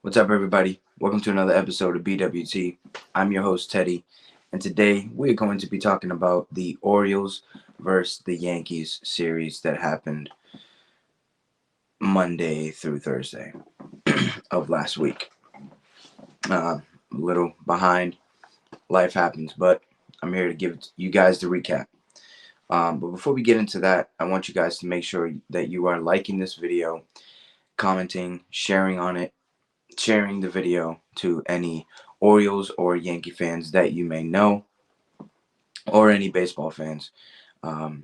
What's up, everybody? Welcome to another episode of BWT. I'm your host, Teddy, and today we're going to be talking about the Orioles versus the Yankees series that happened Monday through Thursday of last week. A little behind, life happens, but I'm here to give you guys the recap. But before we get into that, I want you guys to make sure that you are liking this video, commenting, sharing on it, sharing the video to any Orioles or Yankee fans that you may know, or any baseball fans, um,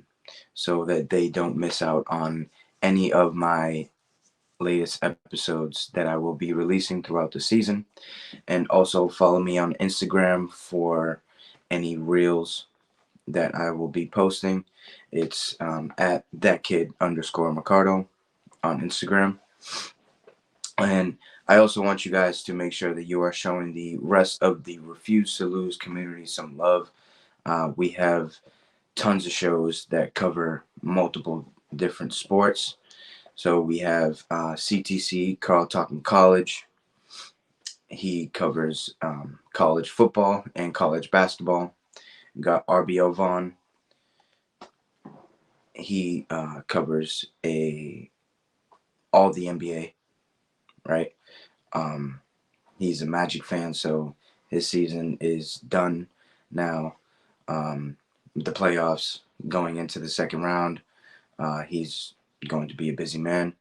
so that they don't miss out on any of my latest episodes that I will be releasing throughout the season. And also follow me on Instagram for any reels that I will be posting. It's at thatkid_Mercado on Instagram. And I also want you guys to make sure that you are showing the rest of the Refuse to Lose community some love. We have tons of shows that cover multiple different sports. So we have CTC, Carl Talking College. He covers college football and college basketball. We got RBO Vaughn. He covers all the NBA, right? Um, he's a Magic fan, so his season is done now. The playoffs going into the second round, he's going to be a busy man.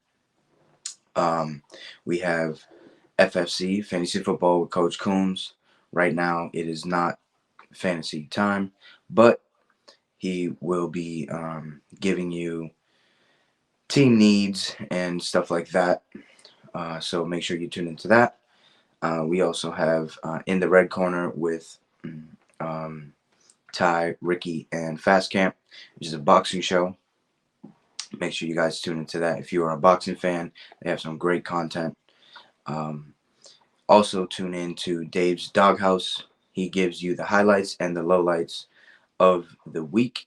We have FFC, Fantasy Football with Coach Coombs. Right now, it is not fantasy time, but he will be giving you team needs and stuff like that. So make sure you tune into that. We also have In the Red Corner with um, Ty, Ricky, and Fast Camp, which is a boxing show. Make sure you guys tune into that. If you are a boxing fan, they have some great content. Um, Also, tune in to Dave's Doghouse. He gives you the highlights and the lowlights of the week.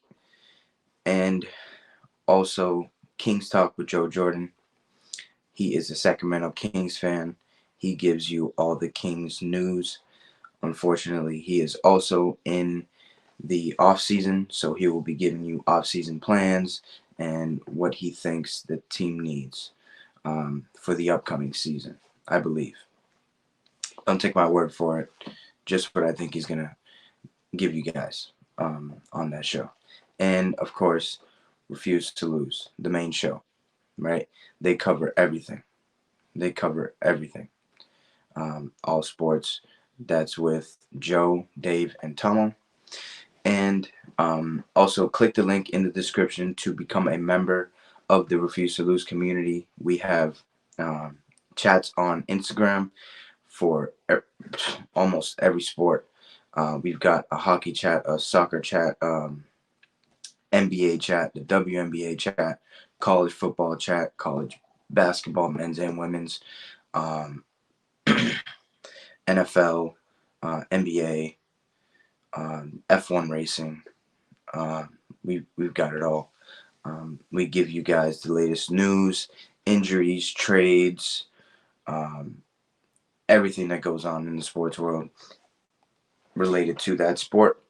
And also, Kings Talk with Joe Jordan. He is a Sacramento Kings fan. He gives you all the Kings news. Unfortunately, he is also in the off season, so he will be giving you off season plans and what he thinks the team needs for the upcoming season, I believe. Don't take my word for it, just what I think he's gonna give you guys on that show. And of course, Refuse to Lose, the main show, right? They cover everything. They cover everything. All sports. That's with Joe, Dave, and Tomo. And also click the link in the description to become a member of the Refuse to Lose community. We have um, chats on Instagram for almost every sport. We've got a hockey chat, a soccer chat, NBA chat, the WNBA chat, college football chat, college basketball, men's and women's, um, NFL, NBA, F1 racing. We've got it all. We give you guys the latest news, injuries, trades, um, everything that goes on in the sports world related to that sport.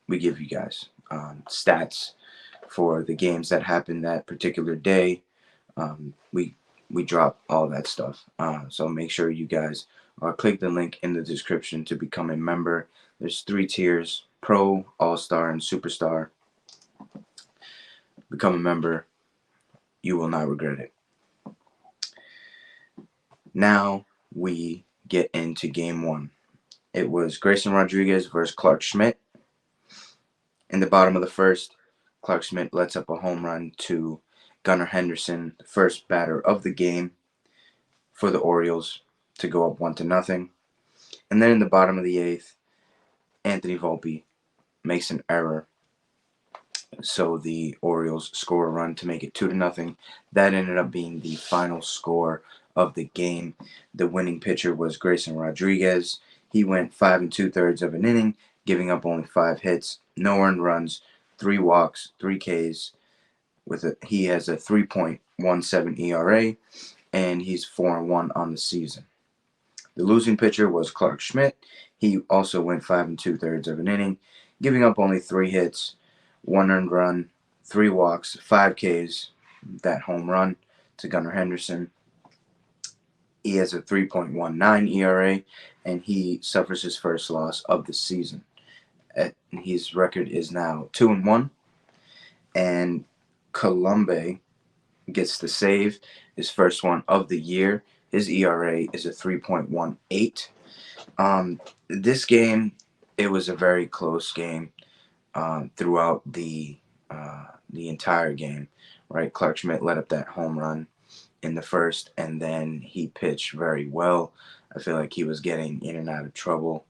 We give you guys stats for the games that happened that particular day. We drop all that stuff. So make sure you guys click the link in the description to become a member. There's 3 tiers: Pro, All Star, and Superstar. Become a member. You will not regret it. Now we get into game one. It was Grayson Rodriguez versus Clark Schmidt. In the bottom of the first, Clark Schmidt lets up a home run to Gunnar Henderson, the first batter of the game for the Orioles, to go up 1-0. And then in the bottom of the eighth, Anthony Volpe makes an error, so the Orioles score a run to make it 2-0. That ended up being the final score of the game. The winning pitcher was Grayson Rodriguez. He went 5 2/3 of an inning, giving up only 5 hits, no earned runs, 3 walks, 3 Ks. He has a 3.17 ERA, and he's 4-1 on the season. The losing pitcher was Clark Schmidt. He also went 5 2/3 of an inning, giving up only 3 hits, 1 earned run, 3 walks, 5 Ks. That home run to Gunnar Henderson. He has a 3.19 ERA, and he suffers his first loss of the season. His record is now 2-1, and Colombe gets the save, his first one of the year. His ERA is a 3.18. This game, it was a very close game throughout the entire game. Right, Clark Schmidt let up that home run in the first, and then he pitched very well. I feel like he was getting in and out of trouble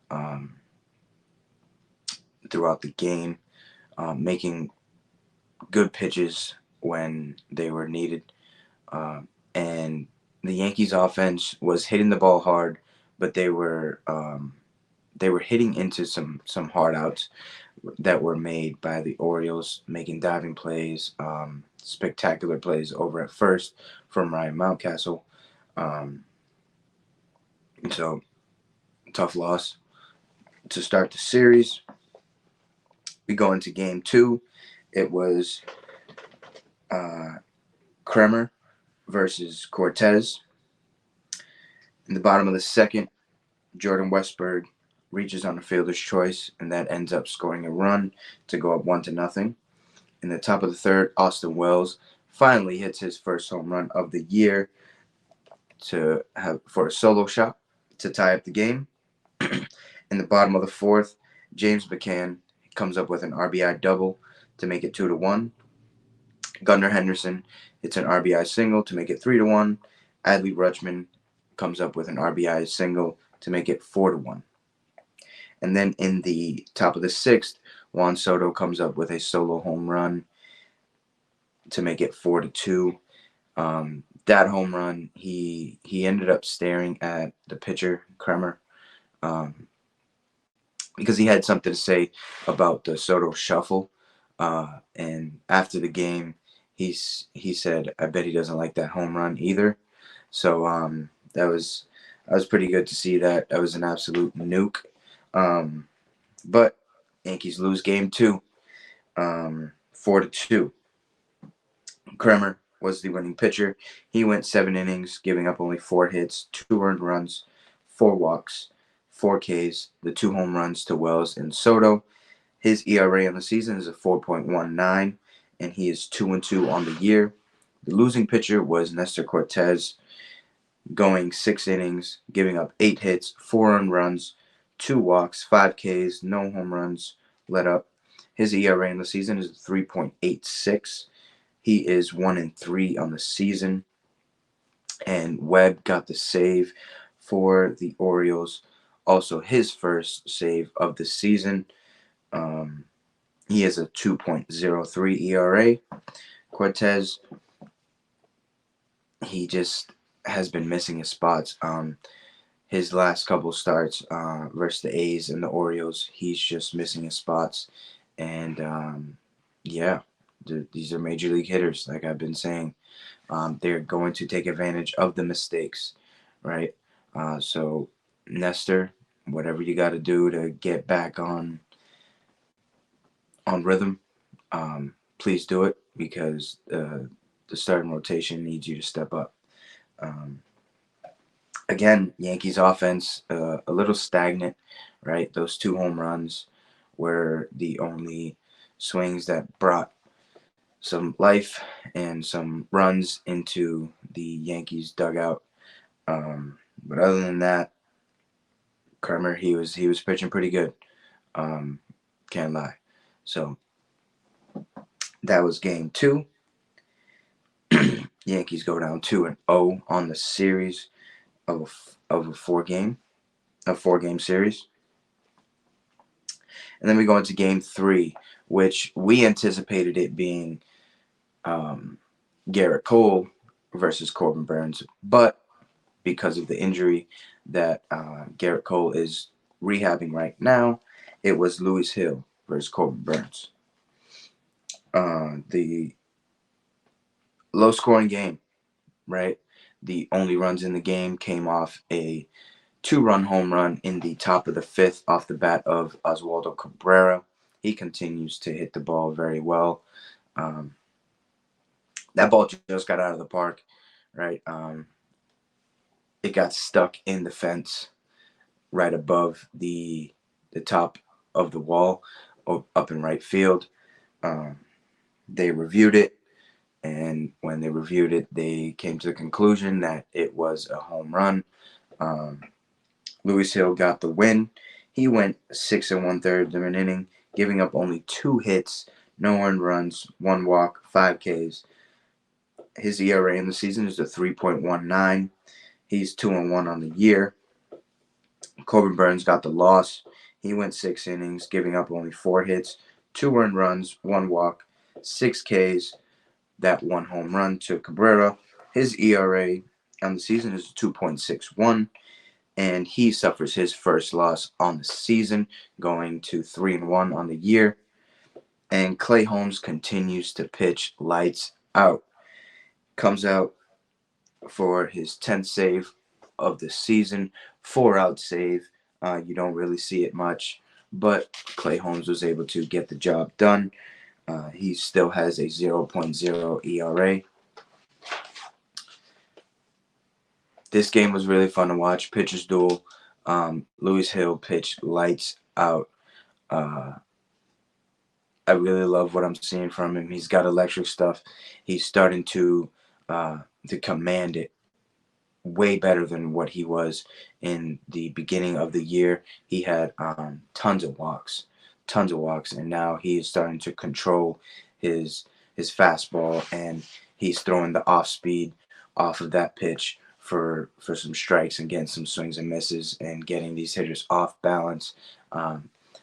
um, throughout the game, making good pitches when they were needed. And the Yankees offense was hitting the ball hard, but they were hitting into some hard outs that were made by the Orioles, making diving plays, spectacular plays over at first from Ryan Mountcastle. Um, so tough loss to start the series. We go into game two. It was uh, Kremer versus Cortez. In the bottom of the second, Jordan Westberg reaches on a fielder's choice, and that ends up scoring a run to go up 1-0. In the top of the third, Austin Wells finally hits his first home run of the year for a solo shot to tie up the game. In the bottom of the fourth, James McCann comes up with an RBI double to make it 2-1. Gunnar Henderson hits an RBI single to make it 3-1. Adley Rutschman comes up with an RBI single to make it 4-1. And then in the top of the sixth, Juan Soto comes up with a solo home run to make it 4-2. That home run, he ended up staring at the pitcher Kremer, because he had something to say about the Soto shuffle. And after the game, he said, "I bet he doesn't like that home run either." So that was pretty good to see that. That was an absolute nuke. But Yankees lose game two, 4-2. Kremer was the winning pitcher. He went 7 innings, giving up only 4 hits, 2 earned runs, 4 walks, 4 Ks, the 2 home runs to Wells and Soto. His ERA on the season is a 4.19, and he is 2-2 on the year. The losing pitcher was Nestor Cortez, going 6 innings, giving up 8 hits, 4 earned runs, 2 walks, 5 Ks, no home runs let up. His ERA in the season is 3.86. He is 1-3 on the season. And Webb got the save for the Orioles. Also, his first save of the season. He has a 2.03 ERA. Cortez, he just has been missing his spots. His last couple starts versus the A's and the Orioles, he's just missing his spots. And yeah, these are major league hitters, like I've been saying. They're going to take advantage of the mistakes, right? So, Nestor, whatever you got to do to get back on rhythm, please do it, because the starting rotation needs you to step up. Um, Again, Yankees offense a little stagnant, right? Those 2 home runs were the only swings that brought some life and some runs into the Yankees dugout. But other than that, Kremer, he was pitching pretty good. Um, can't lie. So that was game two. Yankees go down 2-0 on the series of a four game series. And then we go into game three, which we anticipated it being Garrett Cole versus Corbin Burns, but because of the injury that Garrett Cole is rehabbing right now, it was Lewis Hill versus Corbin Burns. The low scoring game, right? The only runs in the game came off a 2-run home run in the top of the fifth off the bat of Oswaldo Cabrera. He continues to hit the ball very well. Um, that ball just got out of the park, right? It got stuck in the fence right above the top of the wall up in right field. Um, they reviewed it, and when they reviewed it, they came to the conclusion that it was a home run. Um, Lewis Hill got the win. He went 6 and 1/3 of an inning, giving up only 2 hits, no earned runs, 1 walk, 5 Ks. His ERA in the season is a 3.19. He's 2 and 1 on the year. Corbin Burns got the loss. He went 6 innings, giving up only 4 hits, 2 earned runs, 1 walk, 6 Ks, that 1 home run to Cabrera. His ERA on the season is 2.61, and he suffers his first loss on the season, going to 3 and 1 on the year. And Clay Holmes continues to pitch lights out. Comes out for his 10th save of the season, 4-out save. You don't really see it much, but Clay Holmes was able to get the job done. He still has a 0.0 ERA. This game was really fun to watch. Pitchers duel. Lewis Hill pitched lights out. Uh, I really love what I'm seeing from him. He's got electric stuff. He's starting to command it way better than what he was in the beginning of the year. He had tons of walks, and now he is starting to control his his fastball, and he's throwing the off speed off of that pitch for some strikes and getting some swings and misses and getting these hitters off balance,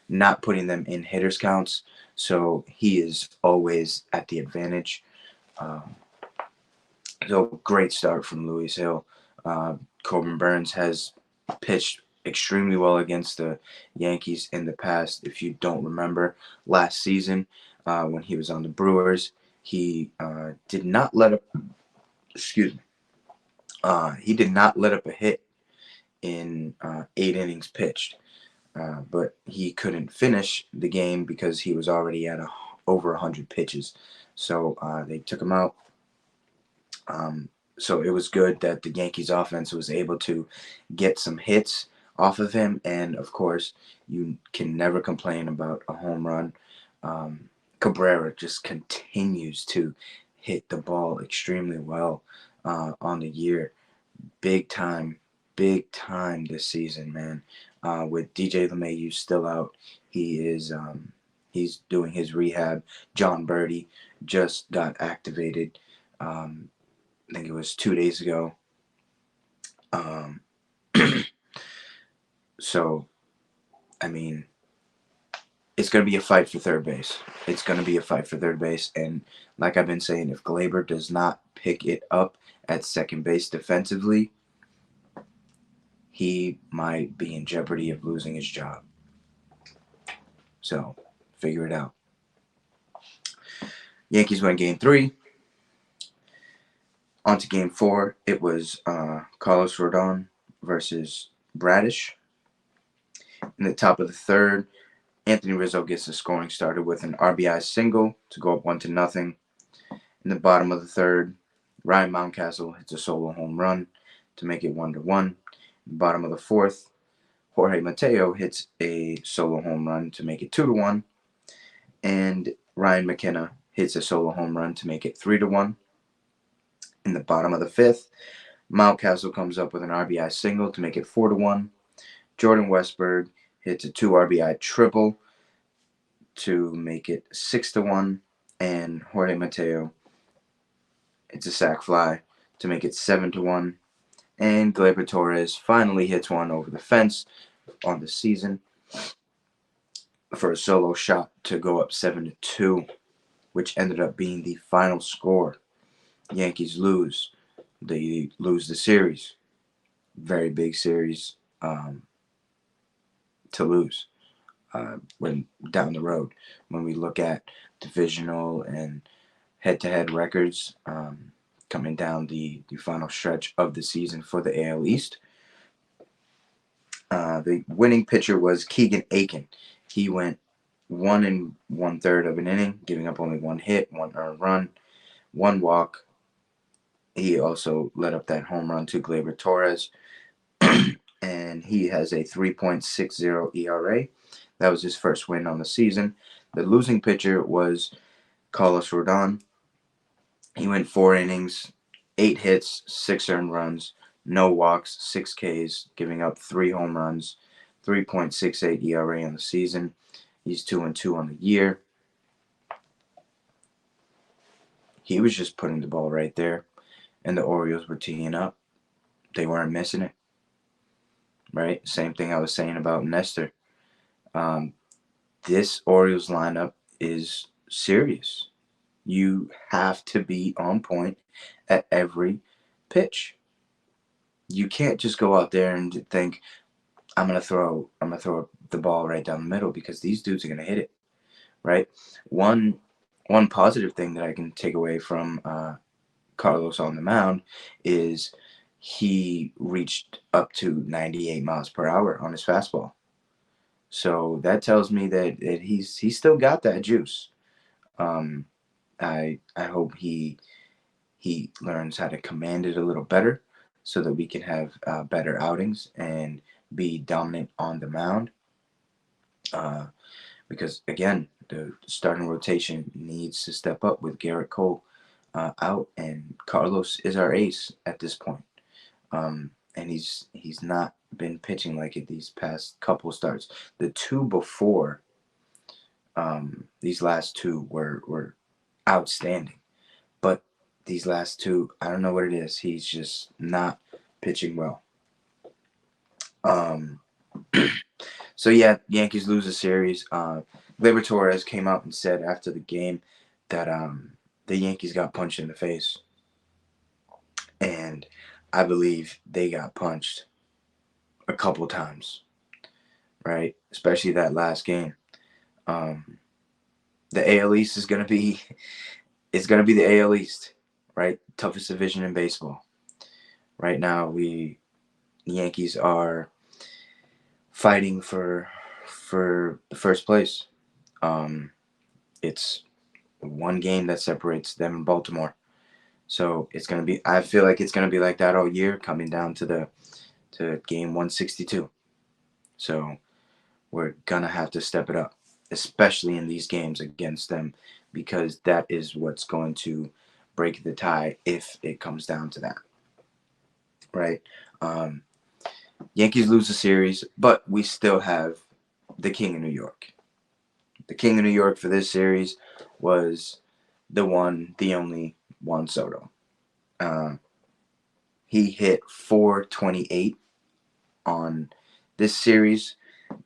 not putting them in hitters counts. So he is always at the advantage. Um, so great start from Lewis Hill. Corbin Burns has pitched extremely well against the Yankees in the past. If you don't remember, last season when he was on the Brewers, he did not let up. Excuse me. He did not let up a hit in 8 innings pitched, but he couldn't finish the game because he was already at over 100 pitches. So they took him out. So it was good that the Yankees offense was able to get some hits off of him. And of course, you can never complain about a home run. Cabrera just continues to hit the ball extremely well on the year. Big time, big time this season, man. With DJ LeMahieu still out, he's doing his rehab. John Birdie just got activated. I think it was 2 days ago. Um, so, I mean, it's going to be a fight for third base. It's going to be a fight for third base. And like I've been saying, if Glaber does not pick it up at second base defensively, he might be in jeopardy of losing his job. So, figure it out. Yankees win game 3. On to game 4. It was Carlos Rodon versus Bradish. In the top of the third, Anthony Rizzo gets the scoring started with an RBI single to go up 1-0. In the bottom of the third, Ryan Mountcastle hits a solo home run to make it 1-1. In the bottom of the fourth, Jorge Mateo hits a solo home run to make it 2-1. And Ryan McKenna hits a solo home run to make it 3-1. In the bottom of the fifth, Mountcastle comes up with an RBI single to make it 4-1. Jordan Westburg hits a 2 RBI triple to make it 6-1, and Jorge Mateo hits a sac fly to make it 7-1, and Gleyber Torres finally hits one over the fence on the season for a solo shot to go up 7-2, which ended up being the final score. Yankees lose. They lose the series. Very big series to lose. When down the road, when we look at divisional and head-to-head records coming down the final stretch of the season for the AL East, The winning pitcher was Keegan Aiken. He went 1 1/3 of an inning, giving up only 1 hit, 1 earned run, 1 walk. He also led up that home run to Gleyber Torres, and he has a 3.60 ERA. That was his first win on the season. The losing pitcher was Carlos Rodon. He went 4 innings, 8 hits, 6 earned runs, no walks, 6 Ks, giving up 3 home runs, 3.68 ERA on the season. He's 2-2 on the year. He was just putting the ball right there, and the Orioles were teeing up. They weren't missing it, right? Same thing I was saying about Nestor. Um, this Orioles lineup is serious. You have to be on point at every pitch. You can't just go out there and think I'm gonna throw the ball right down the middle because these dudes are gonna hit it, right? One one positive thing that I can take away from Carlos on the mound is he reached up to 98 miles per hour on his fastball. So that tells me that he's still got that juice. Um, I hope he learns how to command it a little better so that we can have better outings and be dominant on the mound. Uh, because again, the starting rotation needs to step up with Garrett Cole out, and Carlos is our ace at this point. And he's not been pitching like it these past couple starts. The two before these last two were outstanding, but these last two, I don't know what it is. He's just not pitching well. Um, so yeah, Yankees lose the series. Gleyber Torres came out and said after the game that the Yankees got punched in the face, and I believe they got punched a couple times, right? Especially that last game. Um, the AL East is gonna be it's gonna be the AL East, right? Toughest division in baseball. Right now, the Yankees are fighting for the first place. Um, it's one game that separates them and Baltimore. So it's gonna be. I feel like it's gonna be like that all year, coming down to game 162. So we're gonna have to step it up, especially in these games against them, because that is what's going to break the tie if it comes down to that, right? Um, Yankees lose the series, but we still have the King of New York. The King of New York for this series was the one, the only Juan Soto. Uh, he hit 428 on this series,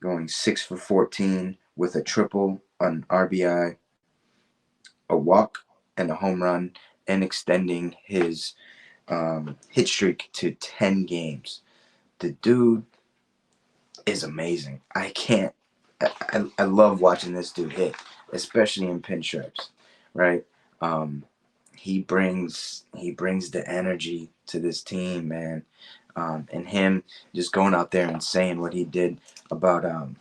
going 6 for 14 with a triple, an RBI, a walk, and a home run, and extending his hit streak to 10 games. The dude is amazing. I can't. I love watching this dude hit, especially in pinstripes, right? Um, he brings the energy to this team, man. And him just going out there and saying what he did about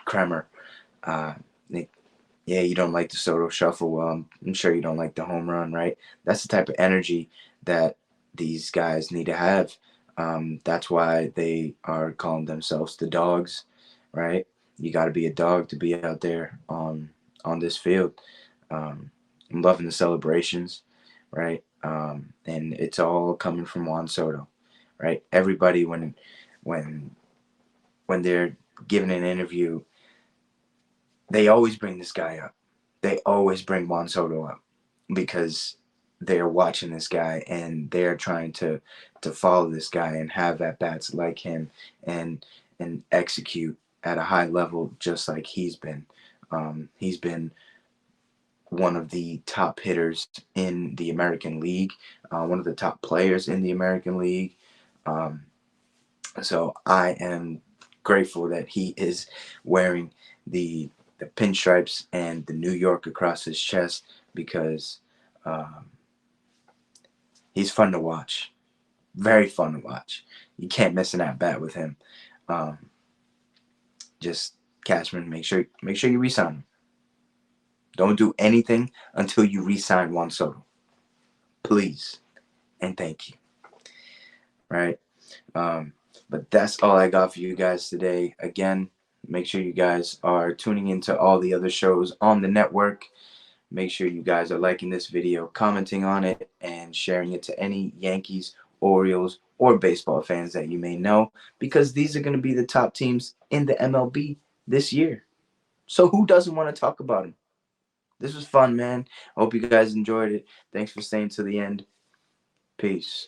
Kremer. Uh, yeah, you don't like the Soto shuffle. Well, I'm sure you don't like the home run, right? That's the type of energy that these guys need to have. That's why they are calling themselves the dogs, right? You got to be a dog to be out there on this field. Um, I'm loving the celebrations, right? And it's all coming from Juan Soto, right? Everybody when when they're giving an interview, they always bring this guy up. They always bring Juan Soto up because they're watching this guy and they're trying to follow this guy and have at bats like him and execute at a high level just like he's been. He's been one of the top hitters in the American League, one of the top players in the American League. Um, so I am grateful that he is wearing the pinstripes and the New York across his chest because um, he's fun to watch. Very fun to watch. You can't miss an at bat with him. Just Cashman, make sure you resign him. Don't do anything until you resign Juan Soto, please, and thank you. Right. Um, but that's all I got for you guys today. Again, make sure you guys are tuning into all the other shows on the network. Make sure you guys are liking this video, commenting on it, and sharing it to any Yankees, Orioles, or baseball fans that you may know, because these are going to be the top teams in the MLB this year. So who doesn't want to talk about them? This was fun, man. I hope you guys enjoyed it. Thanks for staying to the end. Peace.